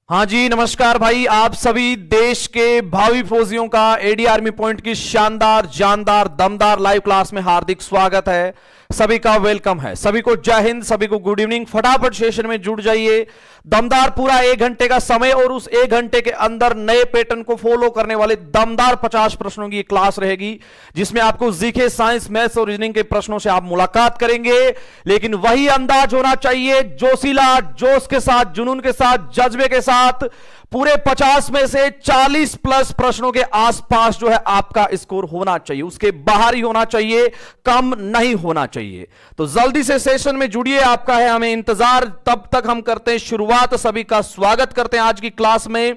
हाँ जी, नमस्कार भाई। आप सभी देश के भावी फौजियों का एडी आर्मी पॉइंट की शानदार जानदार दमदार लाइव क्लास में हार्दिक स्वागत है। सभी का वेलकम है। सभी को जय हिंद, सभी को गुड इवनिंग। फटाफट सेशन में जुड़ जाइए। दमदार पूरा 1 घंटे का समय और उस 1 घंटे के अंदर नए पैटर्न को फॉलो करने वाले दमदार 50 प्रश्नों की क्लास रहेगी, जिसमें आपको जीके, साइंस, मैथ्स और रीजनिंग के प्रश्नों से आप मुलाकात करेंगे। लेकिन वही अंदाज होना चाहिए, जोशीला, जोश के साथ, जुनून के साथ, जज्बे के साथ। पूरे 50 में से 40 प्लस प्रश्नों के आसपास जो है आपका स्कोर होना चाहिए, उसके बाहर ही होना चाहिए, कम नहीं होना चाहिए। तो जल्दी से सेशन में जुड़िए, आपका है हमें इंतजार। तब तक हम करते हैं शुरुआत। सभी का स्वागत करते हैं आज की क्लास में।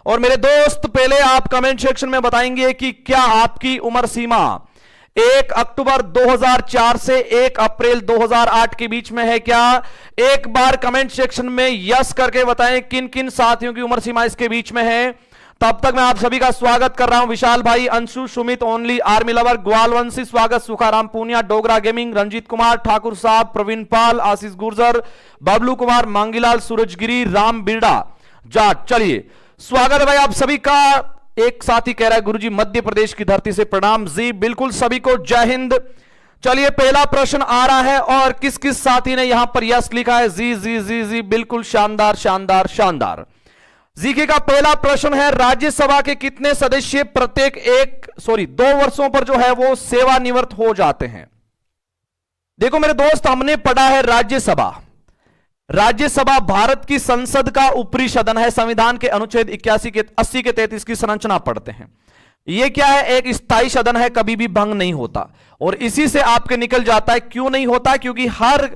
और मेरे दोस्त, पहले आप कमेंट सेक्शन में बताएंगे कि क्या आपकी उम्र सीमा 1 अक्टूबर 2004 से 1 अप्रैल 2008 के बीच में है क्या? एक बार कमेंट सेक्शन में यस करके बताएं किन किन साथियों की उम्र सीमा इसके बीच में है। तब तक मैं आप सभी का स्वागत कर रहा हूं। विशाल भाई, Anshu, Sumit, only, army lover, Gwalvanshi, स्वागत, सुखाराम पूनिया, डोगरा गेमिंग, रंजीत कुमार, ठाकुर साहब, प्रवीण पाल, आशीष गुर्जर, बबलू कुमार, मांगीलाल, सूरजगिरी, राम बिरडा जाट। चलिए, स्वागत है भाई आप सभी का। एक साथी कह रहा है गुरुजी मध्य प्रदेश की धरती से प्रणाम। जी बिल्कुल, सभी को जय हिंद। चलिए, पहला प्रश्न आ रहा है और किस किस साथी ने यहां पर यस लिखा है? जी जी जी जी, बिल्कुल शानदार शानदार शानदार। जीके का पहला प्रश्न है, राज्यसभा के कितने सदस्य प्रत्येक 2 वर्षों पर जो है वो सेवानिवृत्त हो जाते हैं? देखो मेरे दोस्त, हमने पढ़ा है राज्यसभा। राज्यसभा भारत की संसद का ऊपरी सदन है। संविधान के अनुच्छेद 81 के 80 के 33 की संरचना पढ़ते हैं। यह क्या है? एक स्थायी सदन है, कभी भी भंग नहीं होता। और इसी से आपके निकल जाता है। क्यों नहीं होता? क्योंकि हर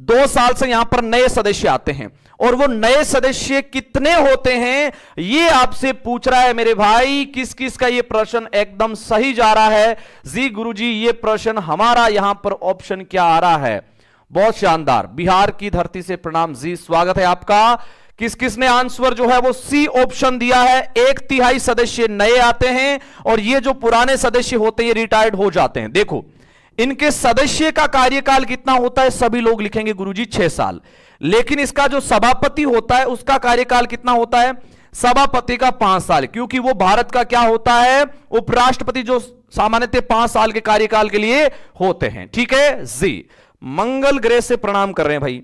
2 साल से यहां पर नए सदस्य आते हैं। और वो नए सदस्य कितने होते हैं ये आपसे पूछ रहा है मेरे भाई। किस किस का ये प्रश्न एकदम सही जा रहा है? जी गुरुजी, ये प्रश्न हमारा यहां पर ऑप्शन क्या आ रहा है? बहुत शानदार, बिहार की धरती से प्रणाम। जी स्वागत है आपका। किस किस ने आंसर जो है वो सी ऑप्शन दिया है? 1/3 सदस्य नए आते हैं और ये जो पुराने सदस्य होते हैं ये रिटायर्ड हो जाते हैं। देखो, इनके सदस्य का कार्यकाल कितना होता है? सभी लोग लिखेंगे गुरुजी 6 साल। लेकिन इसका जो सभापति होता है उसका कार्यकाल कितना होता है? सभापति का 5 साल, क्योंकि वो भारत का क्या होता है? उपराष्ट्रपति, जो सामान्यतः 5 साल के कार्यकाल के लिए होते हैं। ठीक है जी। मंगल ग्रह से प्रणाम कर रहे हैं भाई।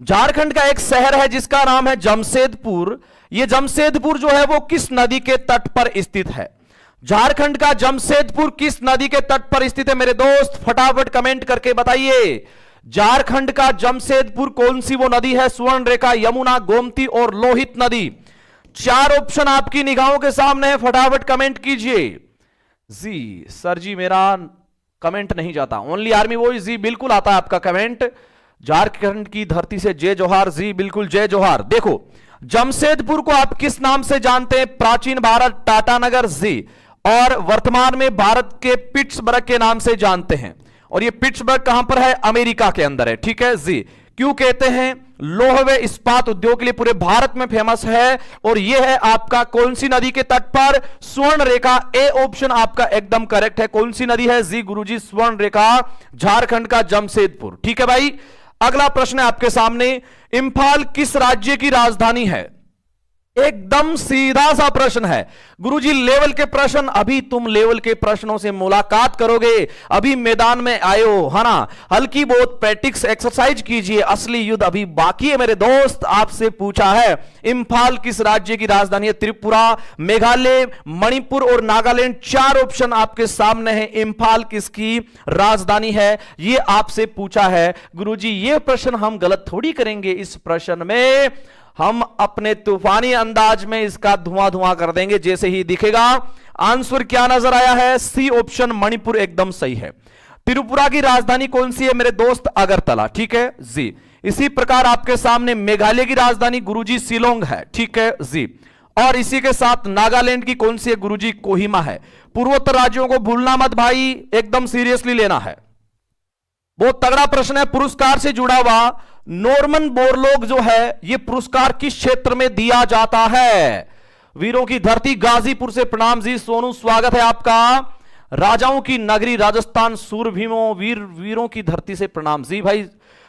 झारखंड का एक शहर है जिसका नाम है जमशेदपुर। यह जमशेदपुर जो है वो किस नदी के तट पर स्थित है? झारखंड का जमशेदपुर किस नदी के तट पर स्थित है मेरे दोस्त? फटाफट कमेंट करके बताइए। झारखंड का जमशेदपुर कौन सी वो नदी है? स्वर्णरेखा, यमुना, गोमती और लोहित नदी। 4 ऑप्शन आपकी निगाहों के सामने है, फटाफट कमेंट कीजिए। जी सर जी, मेरा कमेंट नहीं जाता। ओनली आर्मी वॉइस, जी बिल्कुल आता है आपका कमेंट। झारखंड की धरती से जय जोहार। जी बिल्कुल जय जोहार। देखो, जमशेदपुर को आप किस नाम से जानते हैं? प्राचीन भारत टाटानगर, जी, और वर्तमान में भारत के पिट्सबर्ग के नाम से जानते हैं। और ये पिट्सबर्ग कहां पर है? अमेरिका के अंदर है। ठीक है जी। क्यों कहते हैं? लौह व इस्पात उद्योग के लिए पूरे भारत में फेमस है। और यह है आपका कौन सी नदी के तट पर? स्वर्ण रेखा। ए ऑप्शन आपका एकदम करेक्ट है। कौन सी नदी है? जी गुरुजी, स्वर्ण रेखा, झारखंड का जमशेदपुर। ठीक है भाई। अगला प्रश्न है आपके सामने, इंफाल किस राज्य की राजधानी है? एकदम सीधा सा प्रश्न है गुरुजी। लेवल के प्रश्न, अभी तुम लेवल के प्रश्नों से मुलाकात करोगे, अभी मैदान में आयो है ना। हल्की बहुत प्रैक्टिस एक्सरसाइज कीजिए, असली युद्ध अभी बाकी है मेरे दोस्त। आपसे पूछा है इंफाल किस राज्य की राजधानी है? त्रिपुरा, मेघालय, मणिपुर और नागालैंड। 4 ऑप्शन आपके सामने है। इंफाल किसकी राजधानी है ये आपसे पूछा है गुरुजी। ये प्रश्न हम गलत थोड़ी करेंगे। इस प्रश्न में हम अपने तूफानी अंदाज में इसका धुआं धुआं कर देंगे जैसे ही दिखेगा। आंसर क्या नजर आया है? सी ऑप्शन, मणिपुर एकदम सही है। त्रिपुरा की राजधानी कौन सी है मेरे दोस्त? अगरतला। ठीक है जी। इसी प्रकार आपके सामने मेघालय की राजधानी गुरुजी शिलोंग है। ठीक है जी। और इसी के साथ नागालैंड की कौन सी है गुरुजी? कोहिमा है। पूर्वोत्तर राज्यों को भूलना मत भाई, एकदम सीरियसली लेना है। बहुत तगड़ा प्रश्न है, पुरस्कार से जुड़ा हुआ। नॉर्मन बोरलॉग जो है ये पुरस्कार किस क्षेत्र में दिया जाता है? वीरों की धरती गाजीपुर से प्रणाम। जी सोनू, स्वागत है आपका। राजाओं की नगरी राजस्थान, सूरभीमों, वीरों की धरती से प्रणाम। जी भाई।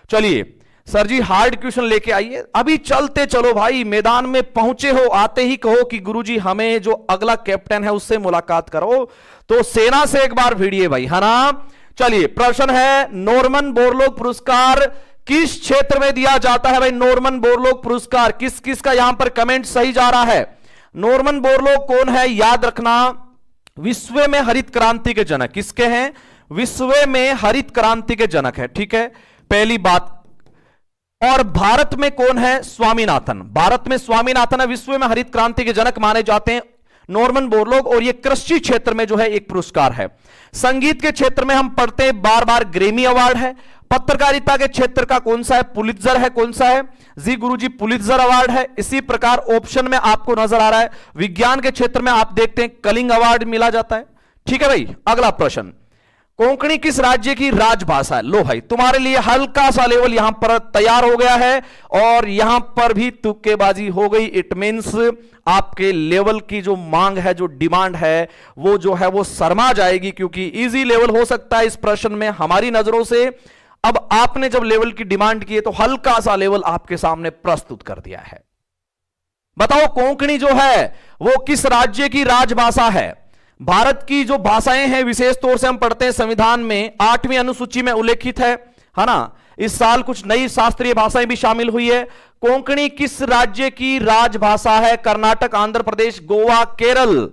चलिए, सर जी हार्ड क्वेश्चन लेके आइए। अभी चलते चलो भाई, मैदान में पहुंचे हो, आते ही कहो कि गुरुजी हमें जो अगला कैप्टन है उससे मुलाकात करो, तो सेना से एक बार भिड़िए भाई, है ना। चलिए प्रश्न है, नॉर्मन बोरलॉग पुरस्कार किस क्षेत्र में दिया जाता है भाई? नॉर्मन बोरलॉग पुरस्कार किस किस का यहां पर कमेंट सही जा रहा है? नॉर्मन बोरलॉग कौन है? याद रखना, विश्व में हरित क्रांति के जनक किसके हैं? विश्व में हरित क्रांति के जनक है, ठीक है, पहली बात। और भारत में कौन है? स्वामीनाथन। भारत में स्वामीनाथन है, विश्व में हरित क्रांति के जनक माने जाते हैं नॉर्मन बोरलॉग, और ये कृषि क्षेत्र में जो है एक पुरस्कार है। संगीत के क्षेत्र में हम पढ़ते हैं बार बार ग्रेमी अवार्ड है। पत्रकारिता के क्षेत्र का कौन सा है? पुलित्जर है। कौन सा है जी गुरुजी? पुलित्जर अवार्ड है। इसी प्रकार ऑप्शन में आपको नजर आ रहा है, विज्ञान के क्षेत्र में आप देखते हैं कलिंग अवार्ड मिला जाता है, ठीक है भाई। अगला प्रश्न, कोंकणी किस राज्य की राजभाषा है? लो भाई तुम्हारे लिए हल्का सा लेवल यहां पर तैयार हो गया है, और यहां पर भी तुक्केबाजी हो गई। इट मींस आपके लेवल की जो मांग है, जो डिमांड है, वो जो है वो शर्मा जाएगी, क्योंकि इजी लेवल हो सकता है इस प्रश्न में हमारी नजरों से। अब आपने जब लेवल की डिमांड की है तो हल्का सा लेवल आपके सामने प्रस्तुत कर दिया है। बताओ कोंकणी जो है वो किस राज्य की राजभाषा है? भारत की जो भाषाएं हैं, विशेष तौर से हम पढ़ते हैं संविधान में 8वीं अनुसूची में उल्लेखित है ना। इस साल कुछ नई शास्त्रीय भाषाएं भी शामिल हुई है। कोंकणी किस राज्य की राजभाषा है? कर्नाटक, आंध्र प्रदेश, गोवा, केरल।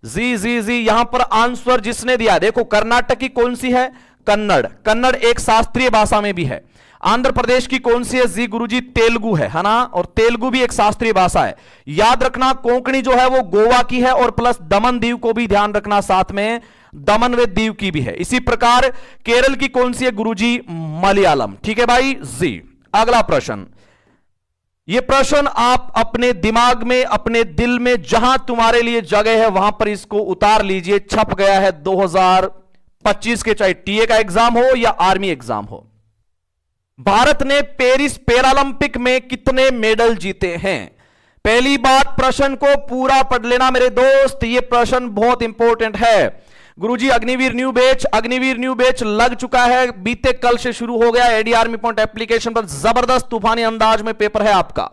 जी जी जी, यहां पर आंसर जिसने दिया, देखो कर्नाटक की कौन सी है? कन्नड़। कन्नड़ एक शास्त्रीय भाषा में भी है। आंध्र प्रदेश की कौन सी है जी गुरुजी? तेलुगु है ना, और तेलुगु भी एक शास्त्रीय भाषा है। याद रखना कोंकणी जो है वो गोवा की है, और प्लस दमन दीव को भी ध्यान रखना, साथ में दमन व दीव की भी है। इसी प्रकार केरल की कौन सी है गुरुजी? मलयालम, ठीक है भाई जी। अगला प्रश्न, यह प्रश्न आप अपने दिमाग में, अपने दिल में, जहां तुम्हारे लिए जगह है वहां पर इसको उतार लीजिए। छप गया है 2025 के, चाहे टीए का एग्जाम हो या आर्मी एग्जाम हो। भारत ने पेरिस पैरालंपिक में कितने मेडल जीते हैं? पहली बात, प्रश्न को पूरा पढ़ लेना मेरे दोस्त, यह प्रश्न बहुत इंपॉर्टेंट है। गुरुजी अग्निवीर न्यू बैच लग चुका है, बीते कल से शुरू हो गया। एडी आर्मी पॉइंट एप्लीकेशन पर जबरदस्त तूफानी अंदाज में पेपर है आपका।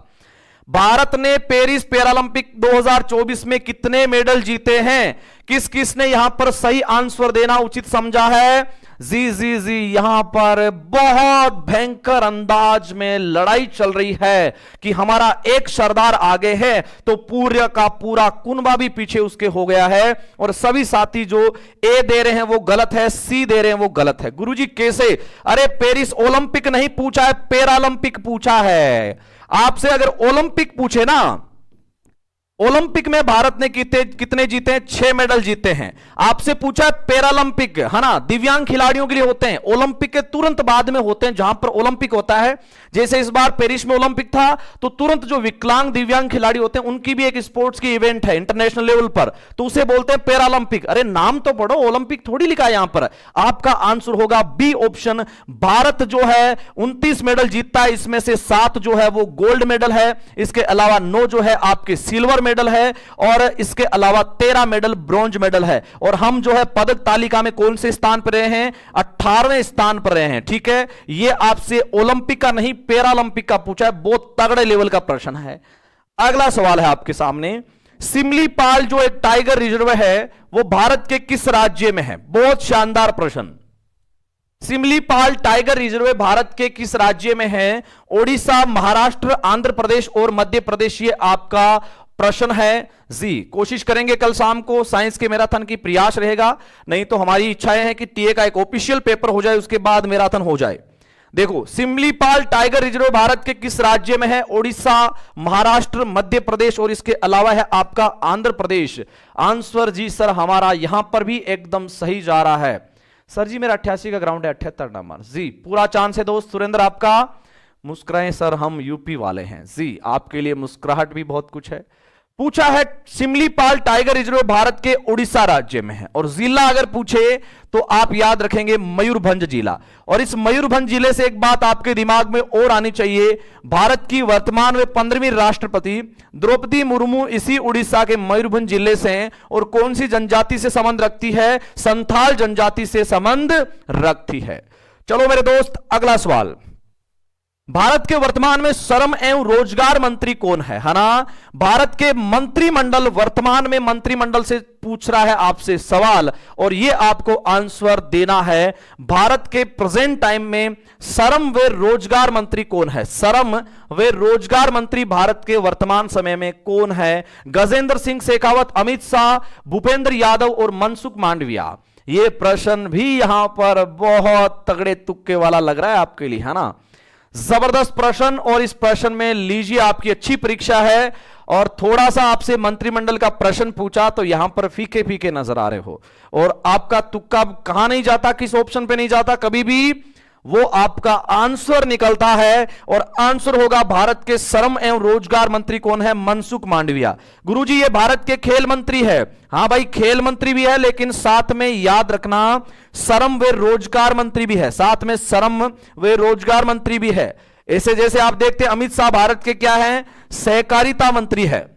भारत ने पेरिस पैरालंपिक 2024 में कितने मेडल जीते हैं? किस किस ने यहां पर सही आंसर देना उचित समझा है? जी जी जी, यहां पर बहुत भयंकर अंदाज में लड़ाई चल रही है कि हमारा एक सरदार आगे है तो पूरा का पूरा कुनबा भी पीछे उसके हो गया है, और सभी साथी जो ए दे रहे हैं वो गलत है, सी दे रहे हैं वो गलत है। गुरुजी कैसे? अरे पेरिस ओलंपिक नहीं पूछा है, पैरालंपिक पूछा है। आपसे अगर ओलंपिक पूछे ना, ओलंपिक में भारत ने कितने जीते हैं? 6 मेडल जीते हैं। आपसे पूछा है पैरालंपिक, है ना, दिव्यांग खिलाड़ियों के लिए होते हैं, ओलंपिक के तुरंत बाद में होते हैं जहां पर ओलंपिक होता है। जैसे इस बार पेरिस में ओलंपिक था तो तुरंत जो विकलांग दिव्यांग खिलाड़ी होते हैं उनकी भी एक स्पोर्ट्स की इवेंट है इंटरनेशनल लेवल पर, तो उसे बोलते हैं पैरालंपिक। अरे नाम तो पढ़ो, ओलंपिक थोड़ी लिखा है यहां पर। आपका आंसर होगा बी ऑप्शन। भारत जो है 29 मेडल जीतता है, इसमें से 7 जो है वो गोल्ड मेडल है, इसके अलावा 9 जो है आपके सिल्वर मेडल है, और इसके अलावा 13 मेडल ब्रॉन्ज मेडल है। और हम जो है पदक तालिका में कौन से स्थान पर रहे हैं? 18वें स्थान पर रहे हैं, ठीक है। यह आपसे ओलंपिक का नहीं पैरालंपिक का पूछा है, बहुत तगड़े लेवल का प्रश्न है। अगला सवाल है आपके सामने, सिमलीपाल जो एक टाइगर रिजर्व है वो भारत के किस राज्य में है? बहुत शानदार प्रश्न। सिमलीपाल टाइगर रिजर्व भारत के किस राज्य में है? ओडिशा, महाराष्ट्र, आंध्र प्रदेश और मध्य प्रदेश, ये आपका प्रश्न है जी। कोशिश करेंगे कल शाम को साइंस के मैराथन की प्रयास रहेगा, नहीं तो हमारी इच्छाएं हैं कि टीए का एक ऑफिशियल पेपर हो जाए, उसके बाद मैराथन हो जाए। देखो सिमलीपाल टाइगर रिजर्व भारत के किस राज्य में है? ओडिशा, महाराष्ट्र, मध्य प्रदेश और इसके अलावा है आपका आंध्र प्रदेश। आंसर जी सर हमारा यहां पर भी एकदम सही जा रहा है। सर जी मेरा 88 का ग्राउंड है, 78 नंबर जी, पूरा चांस है दोस्त। सुरेंद्र आपका मुस्कुराएं सर, हम यूपी वाले हैं जी, आपके लिए मुस्कुराहट भी बहुत कुछ है। पूछा है सिमलीपाल टाइगर रिजर्व भारत के उड़ीसा राज्य में है, और जिला अगर पूछे तो आप याद रखेंगे मयूरभंज जिला। और इस मयूरभंज जिले से एक बात आपके दिमाग में और आनी चाहिए, भारत की वर्तमान में 15वीं राष्ट्रपति द्रौपदी मुर्मू इसी उड़ीसा के मयूरभंज जिले से हैं, और कौन सी जनजाति से संबंध रखती है? संथाल जनजाति से संबंध रखती है। चलो मेरे दोस्त अगला सवाल, भारत के वर्तमान में श्रम एवं रोजगार मंत्री कौन है ना? भारत के मंत्रिमंडल, वर्तमान में मंत्रिमंडल से पूछ रहा है आपसे सवाल, और यह आपको आंसर देना है। भारत के प्रेजेंट टाइम में श्रम व रोजगार मंत्री कौन है? श्रम व रोजगार मंत्री भारत के वर्तमान समय में कौन है? गजेंद्र सिंह शेखावत, अमित शाह, भूपेंद्र यादव और मनसुख मांडविया। यह प्रश्न भी यहां पर बहुत तगड़े तुक्के वाला लग रहा है आपके लिए, है ना? जबरदस्त प्रश्न, और इस प्रश्न में लीजिए आपकी अच्छी परीक्षा है। और थोड़ा सा आपसे मंत्रिमंडल का प्रश्न पूछा तो यहां पर फीके फीके नजर आ रहे हो, और आपका तुक्का कहां नहीं जाता, किस ऑप्शन पे नहीं जाता, कभी भी वो आपका आंसर निकलता है। और आंसर होगा भारत के श्रम एवं रोजगार मंत्री कौन है? मनसुख मांडविया। गुरुजी ये भारत के खेल मंत्री है। हां भाई, खेल मंत्री भी है, लेकिन साथ में याद रखना श्रम व रोजगार मंत्री भी है, साथ में श्रम व रोजगार मंत्री भी है। ऐसे जैसे आप देखते हैं अमित शाह भारत के क्या है? सहकारिता मंत्री है,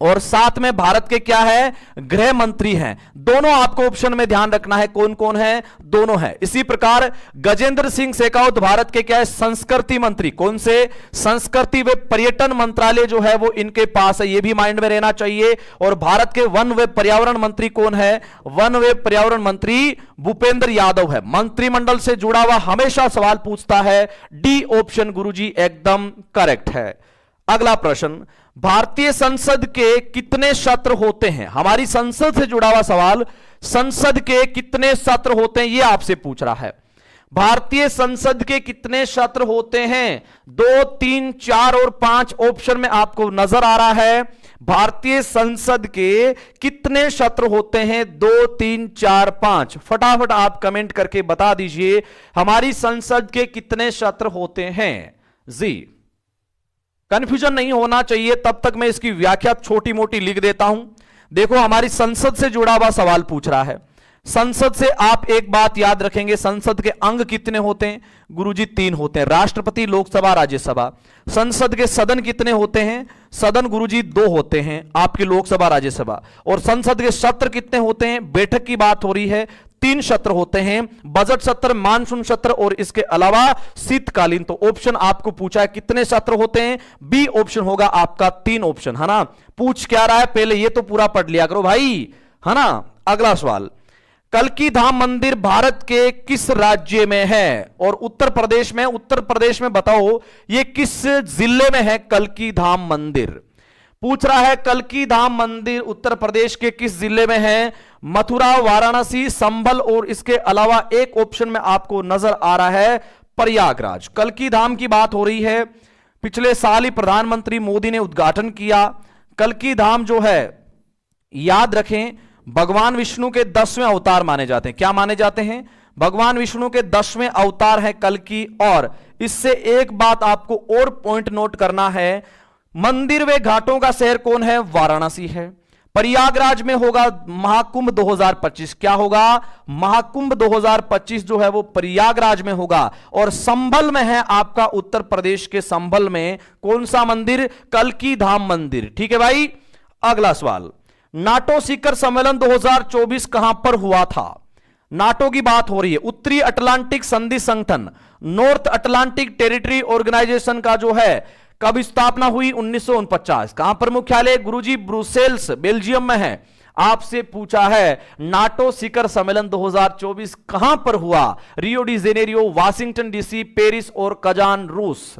और साथ में भारत के क्या है? गृह मंत्री हैं। दोनों आपको ऑप्शन में ध्यान रखना है, कौन कौन है? दोनों है। इसी प्रकार गजेंद्र सिंह शेखावत भारत के क्या है? संस्कृति मंत्री। कौन से? संस्कृति व पर्यटन मंत्रालय जो है वो इनके पास है, ये भी माइंड में रहना चाहिए। और भारत के वन व पर्यावरण मंत्री कौन है? वन व पर्यावरण मंत्री भूपेंद्र यादव है। मंत्रिमंडल से जुड़ा हुआ हमेशा सवाल पूछता है, डी ऑप्शन गुरुजी एकदम करेक्ट है। अगला प्रश्न, भारतीय संसद के कितने सत्र होते हैं? हमारी संसद से जुड़ा हुआ सवाल, संसद के कितने सत्र होते हैं, यह आपसे पूछ रहा है। भारतीय संसद के कितने सत्र होते हैं? 2, 3, 4 और 5 ऑप्शन में आपको नजर आ रहा है। भारतीय संसद के कितने सत्र होते हैं? 2, 3, 4, 5। फटाफट आप कमेंट करके बता दीजिए हमारी संसद के कितने सत्र होते हैं जी। कंफ्यूजन नहीं होना चाहिए, तब तक मैं इसकी व्याख्या छोटी मोटी लिख देता हूं। देखो, हमारी संसद से जुड़ा हुआ सवाल पूछ रहा है। संसद से आप एक बात याद रखेंगे, संसद के अंग कितने होते हैं? गुरुजी 3 होते हैं, राष्ट्रपति, लोकसभा, राज्यसभा। संसद के सदन कितने होते हैं? सदन गुरुजी 2 होते हैं, आपकी लोकसभा, राज्यसभा। और संसद के सत्र कितने होते हैं? बैठक की बात हो रही है, 3 सत्र होते हैं, बजट सत्र, मानसून सत्र और इसके अलावा शीतकालीन। तो ऑप्शन आपको पूछा है कितने सत्र होते हैं? बी ऑप्शन होगा आपका 3 ऑप्शन, है ना? पूछ क्या रहा है पहले ये तो पूरा पढ़ लिया करो भाई, है ना? अगला सवाल, कल्की धाम मंदिर भारत के किस राज्य में है? और उत्तर प्रदेश में। उत्तर प्रदेश में बताओ ये किस जिले में है कल्की धाम मंदिर? पूछ रहा है कल्की धाम मंदिर उत्तर प्रदेश के किस जिले में है? मथुरा, वाराणसी, संभल और इसके अलावा एक ऑप्शन में आपको नजर आ रहा है प्रयागराज। कल्की धाम की बात हो रही है, पिछले साल ही प्रधानमंत्री मोदी ने उद्घाटन किया। कल्की धाम जो है, याद रखें, भगवान विष्णु के 10वें अवतार माने जाते हैं। क्या माने जाते हैं? भगवान विष्णु के 10वें अवतार है कल्की। और इससे एक बात आपको और पॉइंट नोट करना है, मंदिर व घाटों का शहर कौन है? वाराणसी है। प्रयागराज में होगा महाकुंभ 2025। क्या होगा? महाकुंभ 2025 जो है वो प्रयागराज में होगा। और संभल में है आपका उत्तर प्रदेश के संभल में कौन सा मंदिर? कल्की धाम मंदिर। ठीक है भाई। अगला सवाल, नाटो शिखर सम्मेलन 2024 कहां पर हुआ था? नाटो की बात हो रही है, उत्तरी अटलांटिक संधि संगठन, नॉर्थ अटलांटिक टेरिटरी ऑर्गेनाइजेशन का जो है कब स्थापना हुई? 1949। कहां पर मुख्यालय? गुरुजी ब्रुसेल्स, बेल्जियम में है। आपसे पूछा है नाटो शिखर सम्मेलन 2024 कहां पर हुआ? Rio de Janeiro, Washington DC, Paris और कजान, रूस।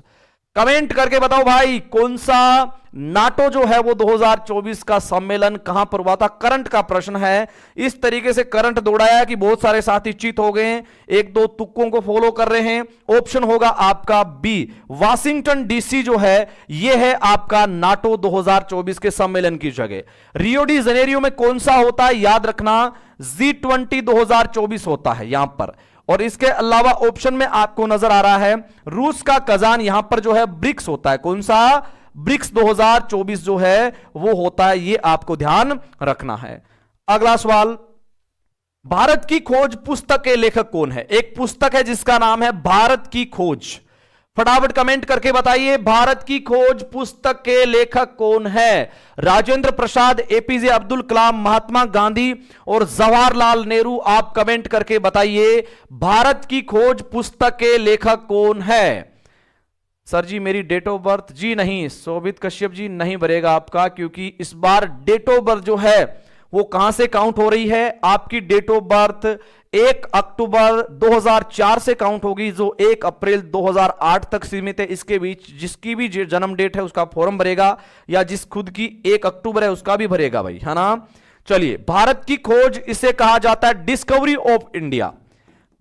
कमेंट करके बताओ भाई कौन सा नाटो जो है वो 2024 का सम्मेलन कहां पर हुआ था? करंट का प्रश्न है। इस तरीके से करंट दौड़ाया कि बहुत सारे साथी चित हो गए, एक दो तुक्कों को फॉलो कर रहे हैं। ऑप्शन होगा आपका बी, वाशिंगटन डीसी जो है ये है आपका नाटो 2024 के सम्मेलन की जगह। रियो डी जेनेरियो में कौन सा होता है? याद रखना G20 2024 होता है यहां पर। और इसके अलावा ऑप्शन में आपको नजर आ रहा है रूस का कजान, यहां पर जो है ब्रिक्स होता है। कौन सा? ब्रिक्स 2024 जो है वो होता है, ये आपको ध्यान रखना है। अगला सवाल, भारत की खोज पुस्तक के लेखक कौन है? एक पुस्तक है जिसका नाम है भारत की खोज। फटाफट कमेंट करके बताइए भारत की खोज पुस्तक के लेखक कौन है? राजेंद्र प्रसाद, एपीजे अब्दुल कलाम, महात्मा गांधी और जवाहरलाल नेहरू। आप कमेंट करके बताइए भारत की खोज पुस्तक के लेखक कौन है? सर जी मेरी डेट ऑफ बर्थ, जी नहीं शोभित कश्यप जी नहीं भरेगा आपका, क्योंकि इस बार डेट ऑफ बर्थ जो है वो कहां से काउंट हो रही है, आपकी डेट ऑफ बर्थ 1 अक्टूबर 2004 से काउंट होगी, जो 1 अप्रैल 2008 तक सीमित है। इसके बीच जिसकी भी जन्म डेट है उसका फॉर्म भरेगा, या जिस खुद की 1 अक्टूबर है उसका भी भरेगा भाई, है ना। चलिए, भारत की खोज इसे कहा जाता है डिस्कवरी ऑफ इंडिया।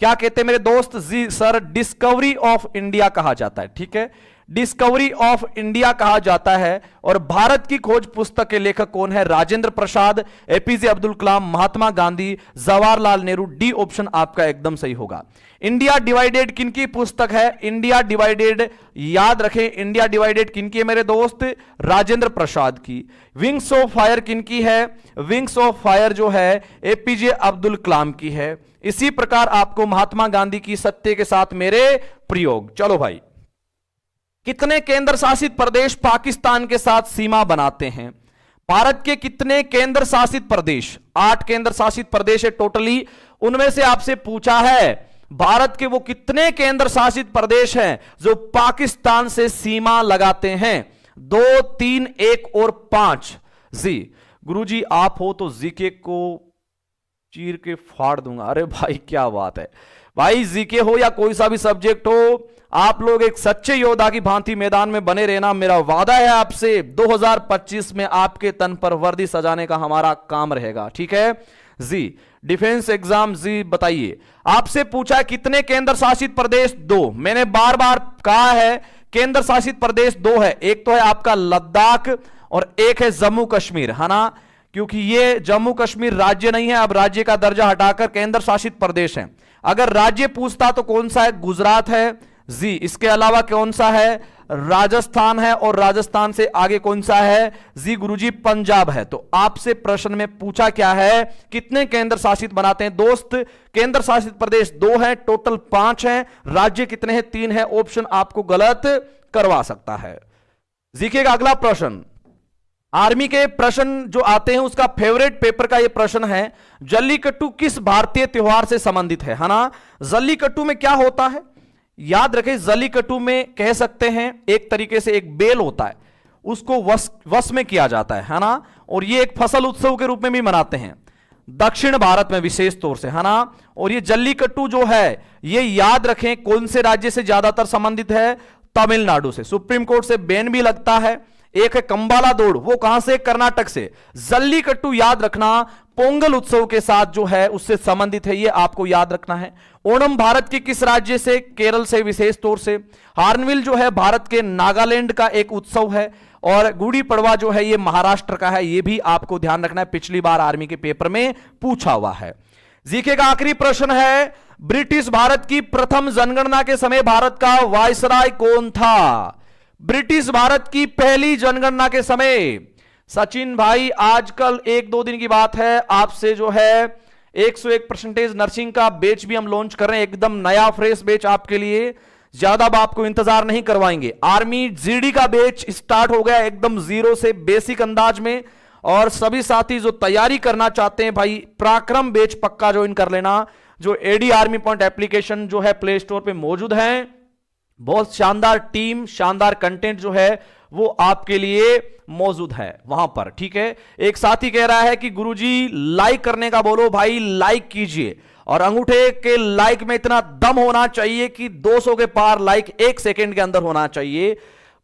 क्या कहते हैं मेरे दोस्त जी? सर डिस्कवरी ऑफ इंडिया कहा जाता है, ठीक है, डिस्कवरी ऑफ इंडिया कहा जाता है। और भारत की खोज पुस्तक के लेखक कौन है? Rajendra Prasad, APJ Abdul Kalam, Mahatma Gandhi, Jawaharlal Nehru. D option आपका एकदम सही होगा। इंडिया डिवाइडेड किनकी पुस्तक है? इंडिया डिवाइडेड, याद रखें, इंडिया डिवाइडेड किनकी है मेरे दोस्त? राजेंद्र प्रसाद की। विंग्स ऑफ फायर किनकी है? विंग्स ऑफ फायर जो है एपीजे अब्दुल कलाम की है। इसी प्रकार आपको महात्मा गांधी की सत्य के साथ मेरे प्रयोग। चलो भाई, कितने केंद्र शासित प्रदेश पाकिस्तान के साथ सीमा बनाते हैं? भारत के कितने केंद्र शासित प्रदेश? 8 केंद्र शासित प्रदेश है टोटली। उनमें से आपसे पूछा है भारत के वो कितने केंद्र शासित प्रदेश हैं जो पाकिस्तान से सीमा लगाते हैं? 2, 3, 1 और 5। जी गुरुजी आप हो तो जीके को चीर के फाड़ दूंगा। अरे भाई क्या बात है भाई, जीके हो या कोई सा भी सब्जेक्ट हो, आप लोग एक सच्चे योद्धा की भांति मैदान में बने रहना। मेरा वादा है आपसे 2025 में आपके तन पर वर्दी सजाने का हमारा काम रहेगा, ठीक है जी। डिफेंस एग्जाम जी बताइए, आपसे पूछा है कितने केंद्र शासित प्रदेश? 2। मैंने बार बार कहा है केंद्र शासित प्रदेश 2 है, एक तो है आपका लद्दाख और एक है जम्मू कश्मीर, है ना, क्योंकि ये जम्मू कश्मीर राज्य नहीं है, अब राज्य का दर्जा हटाकर केंद्र शासित प्रदेश है। अगर राज्य पूछता तो कौन सा है? गुजरात है जी। इसके अलावा कौन सा है? राजस्थान है, और राजस्थान से आगे कौन सा है? जी गुरुजी पंजाब है। तो आपसे प्रश्न में पूछा क्या है, कितने केंद्र शासित बनाते हैं दोस्त? केंद्र शासित प्रदेश 2 है, टोटल 5 है। राज्य कितने हैं? 3 है। ऑप्शन आपको गलत करवा सकता है। जीके का अगला प्रश्न, आर्मी के प्रश्न जो आते हैं उसका फेवरेट पेपर का यह प्रश्न है, जल्लीकट्टू किस भारतीय त्योहार से संबंधित है ना। जल्लीकट्टू में क्या होता है? याद रखें, जल्लीकट्टू में कह सकते हैं एक तरीके से एक बेल होता है, उसको वश में किया जाता है ना, और ये एक फसल उत्सव के रूप में भी मनाते हैं दक्षिण भारत में विशेष तौर से, है ना। और ये जल्लीकट्टू जो है ये याद रखें कौन से राज्य से ज्यादातर संबंधित है? तमिलनाडु से। सुप्रीम कोर्ट से बैन भी लगता है। एक है कंबाला दौड़, वो कहां से? कर्नाटक से। जल्लीकट्टू याद रखना पोंगल उत्सव के साथ जो है उससे संबंधित है, ये आपको याद रखना है। ओणम भारत के किस राज्य से? केरल से विशेष तौर से। हार्नबिल जो है भारत के नागालैंड का एक उत्सव है, और गुड़ी पड़वा जो है ये महाराष्ट्र का है, ये भी आपको ध्यान रखना है, पिछली बार आर्मी के पेपर में पूछा हुआ है। जीके का आखिरी प्रश्न है, ब्रिटिश भारत की प्रथम जनगणना के समय भारत का वायसराय कौन था? ब्रिटिश भारत की पहली जनगणना के समय सचिन भाई, आजकल 1-2 दिन की बात है, आपसे जो है 101% नर्सिंग का बेच भी हम लॉन्च कर रहे हैं, एकदम नया फ्रेश बेच आपके लिए, ज्यादा आपको इंतजार नहीं करवाएंगे। आर्मी जीडी का बेच स्टार्ट हो गया एकदम 0 से बेसिक अंदाज में, और सभी साथी जो तैयारी करना चाहते हैं भाई पराक्रम बेच पक्का ज्वाइन कर लेना। जो एडी आर्मी पॉइंट एप्लीकेशन जो है प्ले स्टोर पे मौजूद है, बहुत शानदार टीम, शानदार कंटेंट जो है वो आपके लिए मौजूद है वहां पर, ठीक है। एक साथी कह रहा है कि गुरुजी लाइक करने का बोलो, भाई लाइक कीजिए, और अंगूठे के लाइक में इतना दम होना चाहिए कि 200 के पार लाइक 1 सेकंड के अंदर होना चाहिए।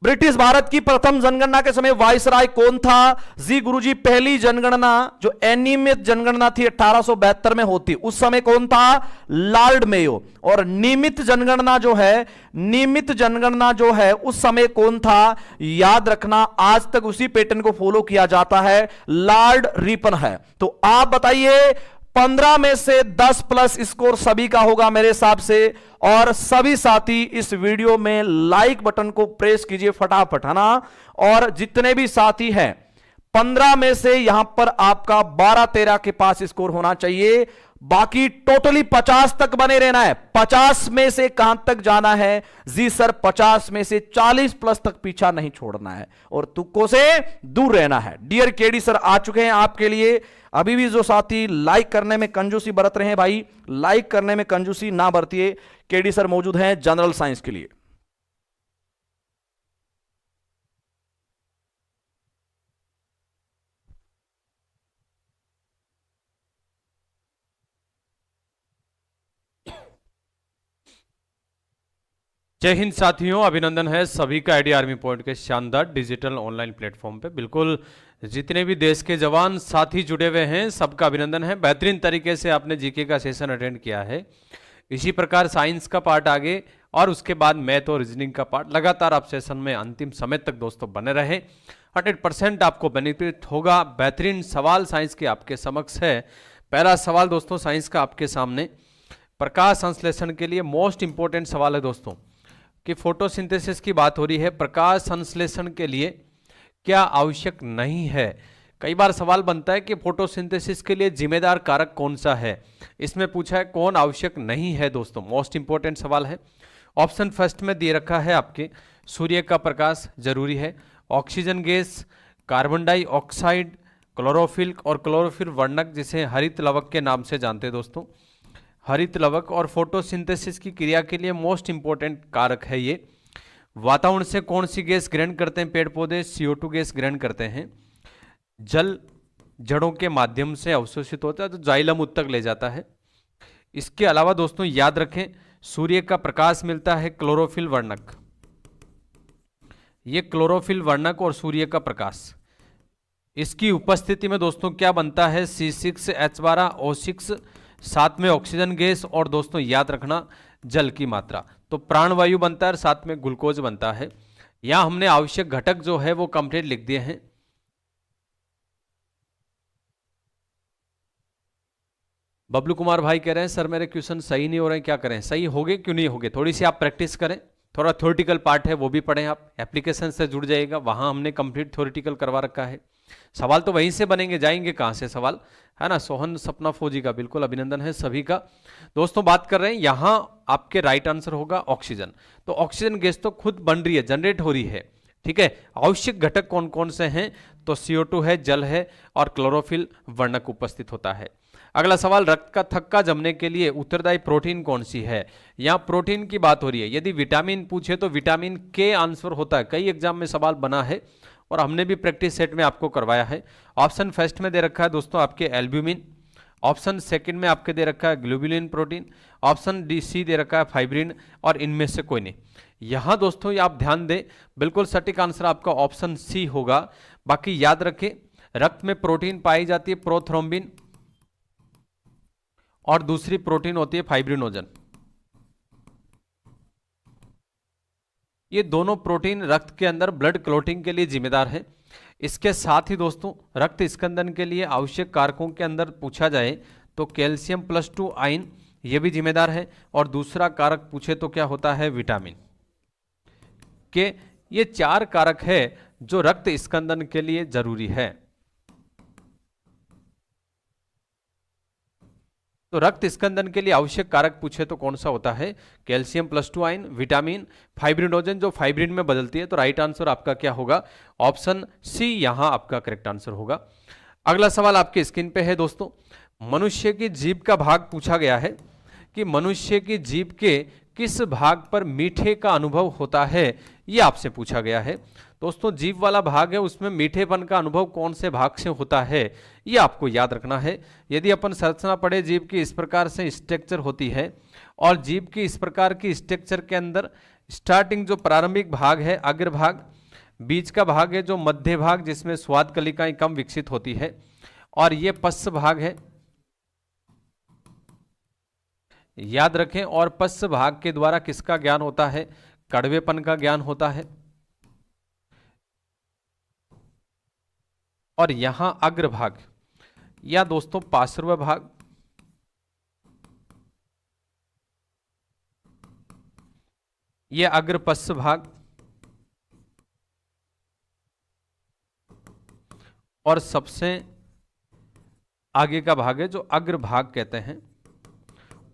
ब्रिटिश भारत की प्रथम जनगणना के समय वायसराय कौन था? जी गुरुजी, पहली जनगणना जो अनियमित जनगणना थी 1872 में होती, उस समय कौन था? Lord Mayo. और नियमित जनगणना जो है उस समय कौन था? याद रखना, आज तक उसी पैटर्न को फॉलो किया जाता है, लॉर्ड रिपन है। तो आप बताइए 15 में से 10 प्लस स्कोर सभी का होगा मेरे हिसाब से, और सभी साथी इस वीडियो में लाइक बटन को प्रेस कीजिए फटाफट, है ना। और जितने भी साथी हैं 15 में से यहां पर आपका 12-13 के पास स्कोर होना चाहिए, बाकी टोटली 50 तक बने रहना है। 50 में से कहां तक जाना है? जी सर 50 में से 40 प्लस तक पीछा नहीं छोड़ना है, और तुक्कों से दूर रहना है। डियर केडी सर आ चुके हैं आपके लिए। अभी भी जो साथी लाइक करने में कंजूसी बरत रहे हैं भाई, लाइक करने में कंजूसी ना बरतिए। केडी सर मौजूद हैं जनरल साइंस के लिए। जय हिंद साथियों, अभिनंदन है सभी का आईडी आर्मी पॉइंट के शानदार डिजिटल ऑनलाइन प्लेटफॉर्म पे। बिल्कुल जितने भी देश के जवान साथी जुड़े हुए हैं सबका अभिनंदन है। बेहतरीन तरीके से आपने जीके का सेशन अटेंड किया है। इसी प्रकार साइंस का पार्ट आगे और उसके बाद मैथ और रीजनिंग का पार्ट लगातार आप सेशन में अंतिम समय तक दोस्तों बने रहे। 100% आपको बेनिफिट होगा। बेहतरीन सवाल साइंस के आपके समक्ष है। पहला सवाल दोस्तों साइंस का आपके सामने, प्रकाश संश्लेषण के लिए मोस्ट इंपॉर्टेंट सवाल है दोस्तों कि फोटोसिंथेसिस की बात हो रही है, प्रकाश संश्लेषण के लिए क्या आवश्यक नहीं है। कई बार सवाल बनता है कि फोटोसिंथेसिस के लिए जिम्मेदार कारक कौन सा है, इसमें पूछा है कौन आवश्यक नहीं है। दोस्तों मोस्ट इंपॉर्टेंट सवाल है। ऑप्शन फर्स्ट में दे रखा है आपके, सूर्य का प्रकाश जरूरी है, oxygen gas, carbon dioxide, chlorophyll और क्लोरोफिल वर्णक जिसे हरित लवक के नाम से जानते हैं दोस्तों। हरित लवक और फोटोसिंथेसिस की क्रिया के लिए मोस्ट इंपॉर्टेंट कारक है ये। वातावरण से कौन सी गैस ग्रहण करते हैं पेड़ पौधे? CO2 गैस ग्रहण करते हैं। जल जड़ों के माध्यम से अवशोषित होता है तो जाइलम उत्तक ले जाता है। इसके अलावा दोस्तों याद रखें, सूर्य का प्रकाश मिलता है क्लोरोफिल वर्णक, ये क्लोरोफिल वर्णक और सूर्य का प्रकाश, इसकी उपस्थिति में दोस्तों क्या बनता है? C6H12O6, साथ में ऑक्सीजन गैस और दोस्तों याद रखना जल की मात्रा, तो प्राणवायु बनता है और साथ में ग्लूकोज बनता है। यहां हमने आवश्यक घटक जो है वो कंप्लीट लिख दिए हैं। बबलू कुमार भाई कह रहे हैं सर मेरे क्वेश्चन सही नहीं हो रहे हैं, क्या करें? सही होगे क्यों नहीं होगे? थोड़ी सी आप प्रैक्टिस करें, थोड़ा थ्योरेटिकल पार्ट है वो भी पढ़ें, आप एप्लीकेशन से जुड़ जाइएगा, वहां हमने कंप्लीट थ्योरेटिकल करवा रखा है। सवाल तो वहीं से बनेंगे, जाएंगे कहां से सवाल, है ना। सोहन सपना फौजी का बिल्कुल अभिनंदन है सभी का। दोस्तों बात कर रहे हैं यहां आपके राइट आंसर होगा ऑक्सीजन। तो ऑक्सीजन गैस तो खुद बन रही है, जनरेट हो रही है, ठीक है। आवश्यक घटक कौन कौन से हैं? तो CO2 है, जल है और क्लोरोफिल वर्णक उपस्थित होता है। अगला सवाल, रक्त का थक्का जमने के लिए उत्तरदायी प्रोटीन कौन सी है? यहां प्रोटीन की बात हो रही है। यदि विटामिन पूछे तो विटामिन के आंसर होता है, कई एग्जाम में सवाल बना है और हमने भी प्रैक्टिस सेट में आपको करवाया है। ऑप्शन फर्स्ट में दे रखा है दोस्तों आपके एल्ब्यूमिन, ऑप्शन सेकंड में आपके दे रखा है ग्लोबुलिन प्रोटीन, ऑप्शन C दे रखा है फाइब्रिन और इनमें से कोई नहीं। यहां दोस्तों ये आप ध्यान दें, बिल्कुल सटीक आंसर आपका ऑप्शन C होगा। बाकी याद रखें, रक्त में प्रोटीन पाई जाती है प्रोथ्रोम्बिन और दूसरी प्रोटीन होती है फाइब्रिनोजन। ये दोनों प्रोटीन रक्त के अंदर ब्लड क्लॉटिंग के लिए जिम्मेदार है। इसके साथ ही दोस्तों रक्त स्कंदन के लिए आवश्यक कारकों के अंदर पूछा जाए तो कैल्शियम +2 आयन ये भी जिम्मेदार है, और दूसरा कारक पूछे तो क्या होता है? विटामिन के। ये 4 कारक है जो रक्त स्कंदन के लिए जरूरी है। तो रक्त स्कंदन के लिए आवश्यक कारक पूछे तो कौन सा होता है? कैल्शियम +2 आयन, विटामिन, फाइब्रिनोजन जो फाइब्रिन में बदलती है। तो राइट आंसर आपका क्या होगा? ऑप्शन C यहां आपका करेक्ट आंसर होगा। अगला सवाल आपके स्क्रीन पे है दोस्तों, मनुष्य की जीभ का भाग पूछा गया है कि मनुष्य की जीभ के किस भाग पर मीठे का अनुभव होता है, ये आपसे पूछा गया है। दोस्तों जीभ वाला भाग है, उसमें मीठेपन का अनुभव कौन से भाग से होता है, ये आपको याद रखना है। यदि अपन संरचना पढ़े, जीभ की इस प्रकार से स्ट्रक्चर होती है और जीभ की इस प्रकार की स्ट्रक्चर के अंदर स्टार्टिंग जो प्रारंभिक भाग है अग्रभाग, बीच का भाग है जो मध्य भाग जिसमें स्वाद कलिकाएं कम विकसित होती है, और ये पश्च भाग है, याद रखें। और पश्च भाग के द्वारा किसका ज्ञान होता है? कड़वेपन का ज्ञान होता है। और यहां अग्रभाग या दोस्तों पार्श्व भाग, यह अग्रपश्च भाग, और सबसे आगे का भाग है जो अग्रभाग कहते हैं।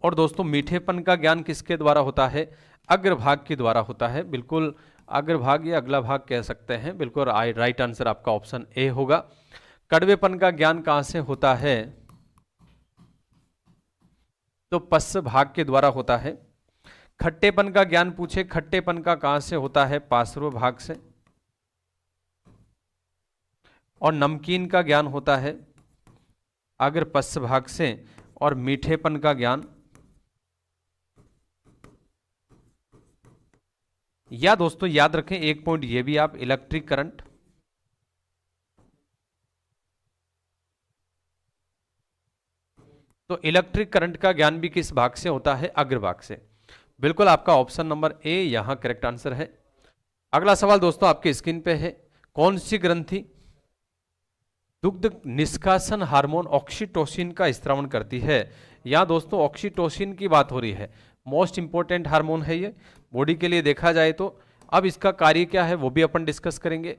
और दोस्तों मीठेपन का ज्ञान किसके द्वारा होता है? अग्रभाग के द्वारा होता है। बिल्कुल अग्रभाग या अगला भाग कह सकते हैं। बिल्कुल राइट आंसर आपका ऑप्शन A होगा। कड़वेपन का ज्ञान कहां से होता है? तो पश्च भाग के द्वारा होता है। खट्टेपन का ज्ञान पूछे, खट्टेपन का कहां से होता है? पार्श्व भाग से। और नमकीन का ज्ञान होता है अग्रपश्च भाग से, और मीठेपन का ज्ञान या दोस्तों याद रखें एक पॉइंट ये भी आप, इलेक्ट्रिक करंट तो इलेक्ट्रिक करंट का ज्ञान भी किस भाग से होता है? अग्रभाग से। बिल्कुल आपका ऑप्शन नंबर ए यहां करेक्ट आंसर है। अगला सवाल दोस्तों आपकी स्क्रीन पे है, कौन सी ग्रंथि दुग्ध निष्कासन हार्मोन ऑक्सीटोसिन का स्त्रावन करती है? यहां दोस्तों ऑक्सीटोसिन की बात हो रही है, मोस्ट इंपॉर्टेंट हार्मोन है ये बॉडी के लिए देखा जाए तो। अब इसका कार्य क्या है वो भी अपन डिस्कस करेंगे।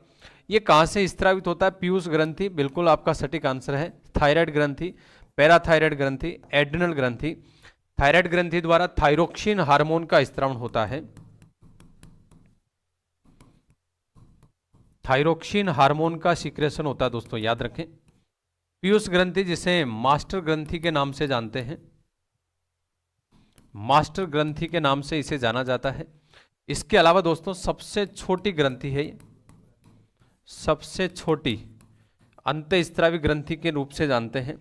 ये कहां से स्त्रावित होता है? पीयूष ग्रंथि, बिल्कुल आपका सटीक आंसर है। थायराइड ग्रंथि, पैराथायराइड ग्रंथि, एड्रिनल ग्रंथि। थायराइड ग्रंथि द्वारा थायरोक्सिन हार्मोन का स्त्रावन होता है। थायरोक्सिन हार्मोन का सीक्रेशन होता है दोस्तों, याद रखें। पीयूष ग्रंथि जिसे मास्टर ग्रंथि के नाम से जानते हैं, मास्टर ग्रंथि के नाम से इसे जाना जाता है। इसके अलावा दोस्तों सबसे छोटी ग्रंथि है ये, सबसे छोटी अंतःस्रावी ग्रंथि के रूप से जानते हैं।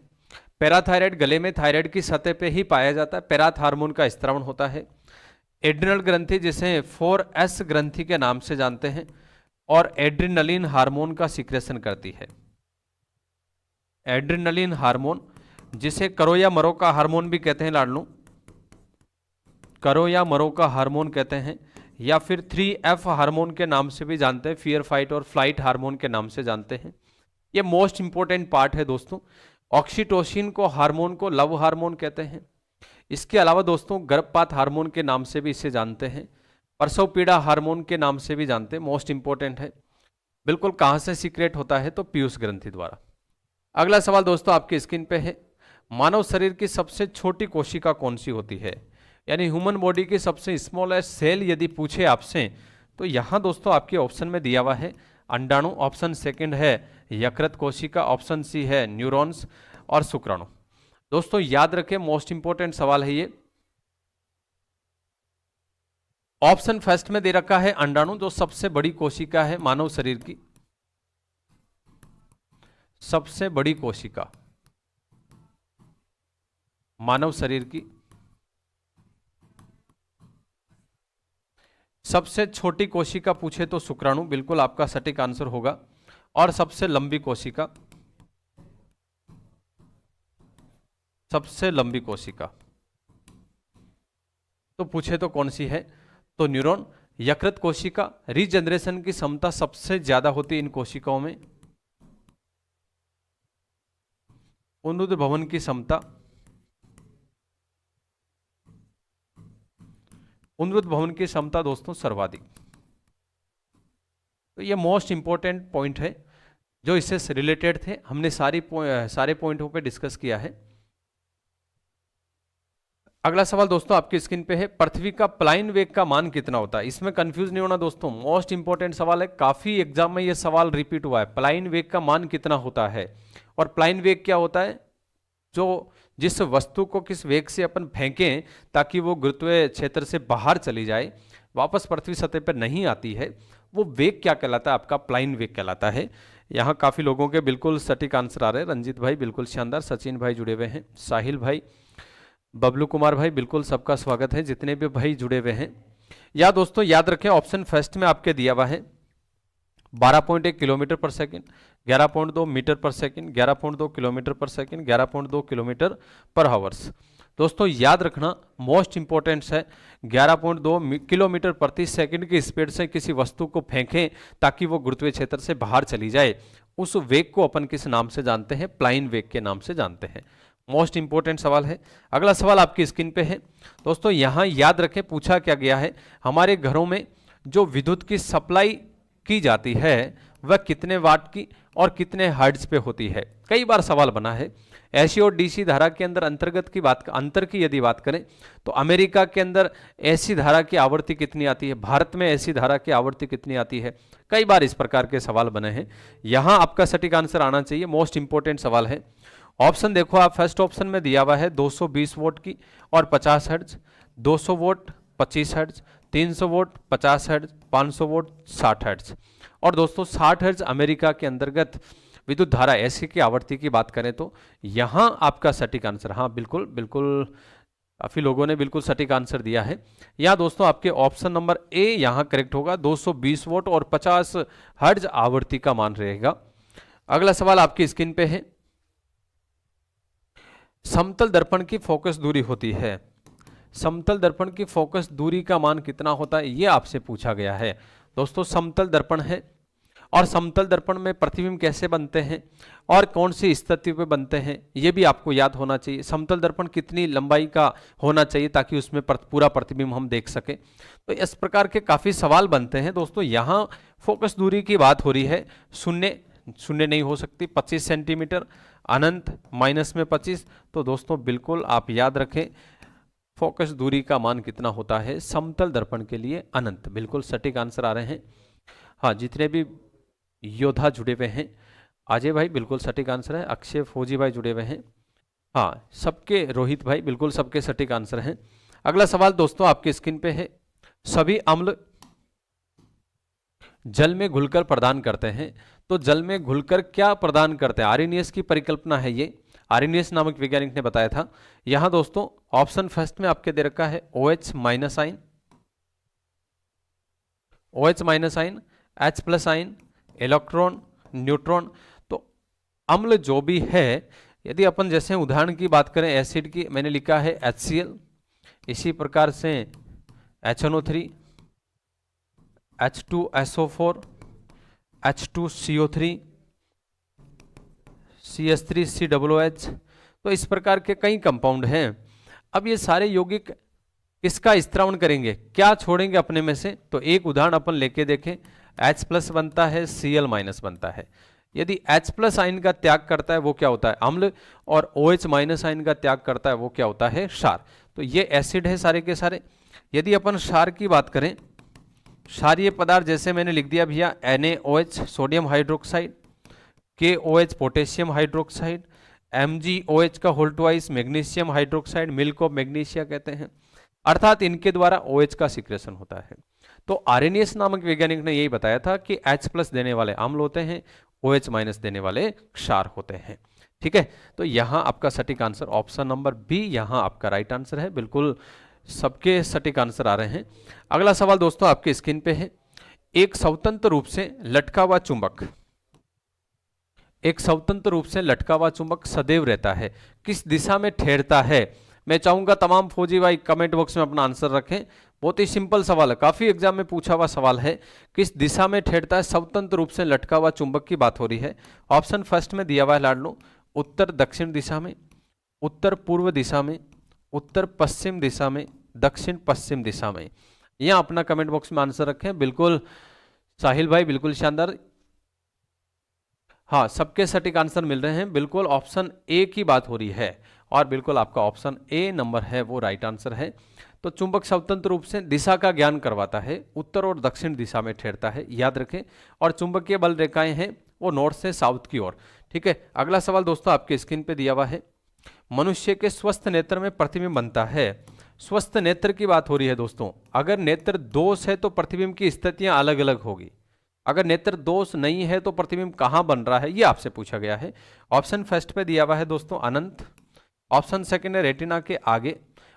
पैराथायराइड गले में थायराइड की सतह पे ही पाया जाता है, पैराथ हार्मोन का स्त्रावन होता है। एड्रिनल ग्रंथि जिसे 4S ग्रंथि के नाम से जानते हैं और एड्रिनलिन हार्मोन का सीक्रेशन करती है। एड्रिनलिन हार्मोन जिसे करो या मरो का हार्मोन भी कहते हैं लाडलू, करो या मरो का हार्मोन कहते हैं, या फिर 3F हार्मोन के नाम से भी जानते हैं, फियर फाइट और फ्लाइट हार्मोन के नाम से जानते हैं। ये मोस्ट इंपॉर्टेंट पार्ट है दोस्तों। ऑक्सीटोसिन को हार्मोन को लव हार्मोन कहते हैं। इसके अलावा दोस्तों गर्भपात हार्मोन के नाम से भी इसे जानते हैं, प्रसव पीड़ा हार्मोन के नाम से भी जानते हैं, मोस्ट इंपॉर्टेंट है। बिल्कुल कहां से सीक्रेट होता है? तो पीयूष ग्रंथि द्वारा। अगला सवाल दोस्तों आपकी स्क्रीन पे है, मानव शरीर की सबसे छोटी कोशिका कौन सी होती है? यानी ह्यूमन बॉडी की सबसे स्मॉलेस्ट सेल यदि पूछे आपसे तो यहां दोस्तों आपके ऑप्शन में दिया हुआ है अंडाणु, ऑप्शन सेकंड है यकृत कोशिका, ऑप्शन सी है न्यूरॉन्स और शुक्राणु। दोस्तों याद रखें मोस्ट इंपॉर्टेंट सवाल है ये। ऑप्शन फर्स्ट में दे रखा है अंडाणु, जो सबसे बड़ी कोशिका है मानव शरीर की, सबसे बड़ी कोशिका मानव शरीर की। सबसे छोटी कोशिका पूछे तो शुक्राणु, बिल्कुल आपका सटीक आंसर होगा। और सबसे लंबी कोशिका, सबसे लंबी कोशिका तो पूछे तो कौन सी है? तो न्यूरॉन। यकृत कोशिका, रीजनरेशन की क्षमता सबसे ज्यादा होती है इन कोशिकाओं में। पुनरुद्ध भवन की क्षमता, पुनरुद्ध भवन की क्षमता दोस्तों सर्वाधिक। तो ये मोस्ट इंपॉर्टेंट पॉइंट है जो इससे रिलेटेड थे, हमने सारे पॉइंटों पे डिस्कस किया है। अगला सवाल दोस्तों आपकी स्क्रीन पे है, पृथ्वी का प्लाइन वेग का मान कितना होता है? इसमें कंफ्यूज नहीं होना दोस्तों, मोस्ट इंपॉर्टेंट सवाल है, काफी एग्जाम में ये सवाल रिपीट हुआ है। प्लाइन वेग का मान कितना होता है? और प्लाइन वेग क्या होता है? जो जिस वस्तु को किस वेग से अपन फेंकें ताकि वो गुरुत्वीय क्षेत्र से बाहर चली जाए, वापस पृथ्वी सतह पर नहीं आती है, वो वेग क्या कहलाता है? आपका प्लाइन वेग कहलाता है। यहाँ काफी लोगों के बिल्कुल सटीक आंसर आ रहे हैं। रंजीत भाई बिल्कुल शानदार, सचिन भाई जुड़े हुए हैं, साहिल भाई, बबलू कुमार भाई, बिल्कुल सबका स्वागत है जितने भी भाई जुड़े हुए हैं। या दोस्तों याद रखें ऑप्शन फर्स्ट में आपके दिया हुआ है 12.1 किलोमीटर पर सेकंड, 11.2 मीटर पर सेकंड, 11.2 किलोमीटर पर सेकंड, 11.2 किलोमीटर पर हावर्स। दोस्तों याद रखना मोस्ट इंपॉर्टेंट है, 11.2 किलोमीटर प्रति सेकंड की स्पीड से किसी वस्तु को फेंकें ताकि वो गुरुत्वीय क्षेत्र से बाहर चली जाए, उस वेग को अपन किस नाम से जानते हैं? प्लाइन वेग के नाम से जानते हैं। मोस्ट इंपॉर्टेंट सवाल है। अगला सवाल आपकी स्क्रीन पे है दोस्तों, यहां याद रखें पूछा क्या गया है, हमारे घरों में जो विद्युत की सप्लाई की जाती है वह कितने वाट की और कितने हर्ट्ज पे होती है? कई बार सवाल बना है। एसी और डीसी धारा के अंदर अंतर की यदि बात करें तो अमेरिका के अंदर एसी धारा की आवृत्ति कितनी आती है, भारत में एसी धारा की आवृत्ति कितनी आती है? कई बार इस प्रकार के सवाल बने हैं। यहां आपका सटीक आंसर आना चाहिए, मोस्ट इंपॉर्टेंट सवाल है। ऑप्शन देखो आप, फर्स्ट ऑप्शन में दिया हुआ है 220 वोट की और 50 hertz, 200 vote 25 hertz, 300 vote 50 hertz, 500 vote 60 hertz. और दोस्तों 60 हर्ट्ज अमेरिका के अंतर्गत विद्युत धारा एसी की आवृत्ति की बात करें तो यहां आपका सटीक आंसर, हाँ बिल्कुल बिल्कुल काफी लोगों ने बिल्कुल सटीक आंसर दिया है। यहाँ दोस्तों आपके ऑप्शन नंबर ए यहाँ करेक्ट होगा, 220 वोट और 50 हर्ट्ज आवृत्ति का मान रहेगा। अगला सवाल आपकी स्क्रीन पे है, समतल दर्पण की फोकस दूरी होती है, समतल दर्पण की फोकस दूरी का मान कितना होता है, ये आपसे पूछा गया है। दोस्तों समतल दर्पण है और समतल दर्पण में प्रतिबिंब कैसे बनते हैं और कौन सी स्थिति पे बनते हैं, ये भी आपको याद होना चाहिए। समतल दर्पण कितनी लंबाई का होना चाहिए ताकि उसमें पूरा प्रतिबिंब हम देख सके। तो इस प्रकार के काफी सवाल बनते हैं दोस्तों। यहाँ फोकस दूरी की बात हो रही है, शून्य नहीं हो सकती, 25 सेंटीमीटर, अनंत माइनस में 25। तो दोस्तों बिल्कुल आप याद रखें, फोकस दूरी का मान कितना होता है समतल दर्पण के लिए, अनंत। बिल्कुल सटीक आंसर आ रहे हैं। हाँ, जितने भी योद्धा जुड़े हुए हैं, अजय भाई बिल्कुल सटीक आंसर है, अक्षय फौजी भाई जुड़े हुए हैं, हाँ सबके, रोहित भाई बिल्कुल सबके सटीक आंसर हैं। अगला सवाल दोस्तों आपकी स्क्रीन पे है, सभी अम्ल जल में घुलकर प्रदान करते हैं, तो जल में घुलकर क्या प्रदान करते हैं, आर्हेनियस की परिकल्पना है ये, आर्हेनियस नामक वैज्ञानिक ने बताया था। यहां दोस्तों ऑप्शन फर्स्ट में आपके दे रखा है OH माइनस आइन, OH माइनस आइन, H प्लस आइन, इलेक्ट्रॉन, न्यूट्रॉन। तो अम्ल जो भी है, यदि अपन जैसे उदाहरण की बात करें एसिड की, मैंने लिखा है HCl, इसी प्रकार से HNO3, H2SO4, H2CO3, CH3COOH। तो इस प्रकार के कई कंपाउंड हैं। अब ये सारे यौगिक किसका स्त्रावण करेंगे, क्या छोड़ेंगे अपने में से, तो एक उदाहरण अपन लेके देखें। H प्लस बनता है, Cl माइनस बनता है। यदि H प्लस आयन का त्याग करता है वो क्या होता है, अम्ल, और OH माइनस आयन का त्याग करता है वो क्या होता है, क्षार। तो ये एसिड है सारे के सारे। यदि अपन क्षार की बात करें, क्षारीय पदार्थ जैसे मैंने लिख दिया भैया NaOH sodium hydroxide, KOH potassium hydroxide, MgOH का whole twice magnesium hydroxide, milk of magnesia कहते हैं, अर्थात इनके द्वारा OH का सिक्रेशन होता है। तो आर्हेनियस नामक वैज्ञानिक ने यही बताया था कि H प्लस देने वाले अम्ल होते हैं, OH माइनस देने वाले क्षार होते हैं। ठीक है, तो यहां आपका सटीक आंसर ऑप्शन नंबर बी यहां आपका राइट आंसर है। बिल्कुल सबके सटीक आंसर आ रहे हैं। अगला सवाल दोस्तों आपके स्क्रीन पे है, एक स्वतंत्र रूप से लटका हुआ चुंबक, एक स्वतंत्र रूप से लटका हुआ चुंबक सदैव रहता है, किस दिशा में ठहरता है। मैं चाहूंगा तमाम फौजी भाई कमेंट बॉक्स में अपना आंसर रखें। बहुत ही सिंपल सवाल है, काफी एग्जाम में पूछा हुआ सवाल है, किस दिशा में ठहरता है स्वतंत्र रूप से लटका हुआ चुंबक की बात हो रही है। ऑप्शन फर्स्ट में दिया हुआ है लाडलो, उत्तर दक्षिण दिशा में, उत्तर पूर्व दिशा में, उत्तर पश्चिम दिशा में, दक्षिण पश्चिम दिशा में। यहां अपना कमेंट बॉक्स में आंसर रखें। बिल्कुल साहिल भाई बिल्कुल शानदार, हाँ सबके सटीक आंसर मिल रहे हैं। बिल्कुल ऑप्शन ए की बात हो रही है और बिल्कुल आपका ऑप्शन ए नंबर है वो राइट आंसर है। तो चुंबक स्वतंत्र रूप से दिशा का ज्ञान करवाता है, उत्तर और दक्षिण दिशा में ठहरता है, याद रखें। और चुंबकीय बल रेखाएं हैं वो नॉर्थ से साउथ की ओर। ठीक है, अगला सवाल दोस्तों आपके स्क्रीन पे दिया हुआ है, मनुष्य के स्वस्थ नेत्र में प्रतिबिंब बनता है। स्वस्थ नेत्र की बात हो रही है दोस्तों। अगर नेत्र दोष है तो प्रतिबिंब की स्थितियां अलग अलग होगी, अगर नेत्र दोष नहीं है तो प्रतिबिंब कहां बन रहा है ये आपसे पूछा गया है। ऑप्शन फर्स्ट पे दिया हुआ है दोस्तों अनंत, ऑप्शन सेकंड है रेटिना के आगे,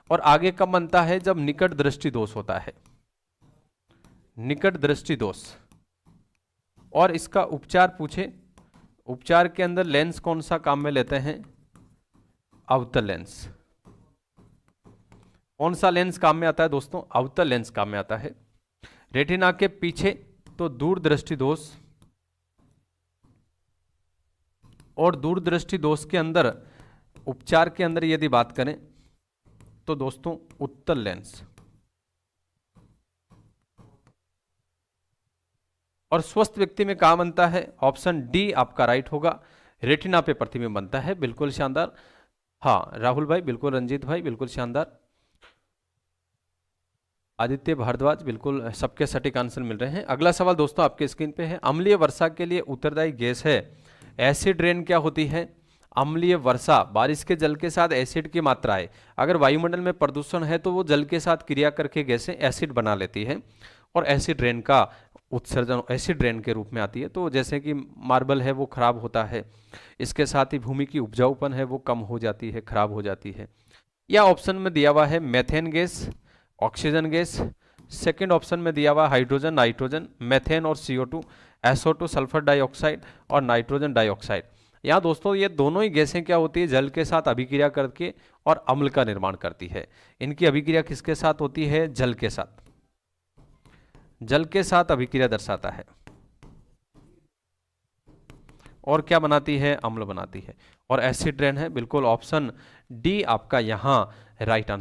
और आगे कब बनता है, जब निकट दृष्टि दोष होता है, निकट दृष्टि दोष। और इसका उपचार पूछे, उपचार के अंदर लेंस कौन सा काम में लेते हैं, अवतल लेंस। कौन सा लेंस काम में आता है दोस्तों, अवतल लेंस काम में आता है। रेटिना के पीछे तो दूरदृष्टि दोष, और दूरदृष्टि दोष के अंदर उपचार के अंदर यदि बात करें तो दोस्तों उत्तल लेंस। और स्वस्थ व्यक्ति में कहां बनता है, ऑप्शन डी आपका राइट होगा, रेटिना पे प्रतिबिंब बनता है। बिल्कुल शानदार, हाँ राहुल भाई बिल्कुल, रंजीत भाई बिल्कुल शानदार, आदित्य भारद्वाज बिल्कुल, सबके सटीक आंसर मिल रहे हैं। अगला सवाल दोस्तों आपके स्क्रीन पे है, अम्लीय वर्षा के लिए उत्तरदायी गैस है। एसिड रेन क्या होती है, अम्लीय वर्षा, बारिश के जल के साथ एसिड की मात्रा है। अगर वायुमंडल में प्रदूषण है तो वो जल के साथ क्रिया करके गैसें एसिड बना लेती है, और एसिड रेन का उत्सर्जन एसिड रेन के रूप में आती है। तो जैसे कि मार्बल है वो खराब होता है, इसके साथ ही भूमि की उपजाऊपन है वो कम हो जाती है, खराब हो जाती है। या ऑप्शन में दिया हुआ है methane gas, oxygen gas. Second option में दिया हुआ हाइड्रोजन, नाइट्रोजन, मेथेन और CO2, SO2 सल्फर डाइऑक्साइड और नाइट्रोजन डाइऑक्साइड। यहाँ दोस्तों ये दोनों ही गैसें क्या होती है, जल के साथ अभिक्रिया करके और अम्ल का निर्माण करती है। इनकी अभिक्रिया किसके साथ होती है, जल के साथ, जल के साथ अभिक्रिया दर्शाता है। और क्या बनाती है, अम्ल बनाती है। और एसिड रेन है, बिल्कुल ऑप्शन डी आपका यहाँ राइट आंसर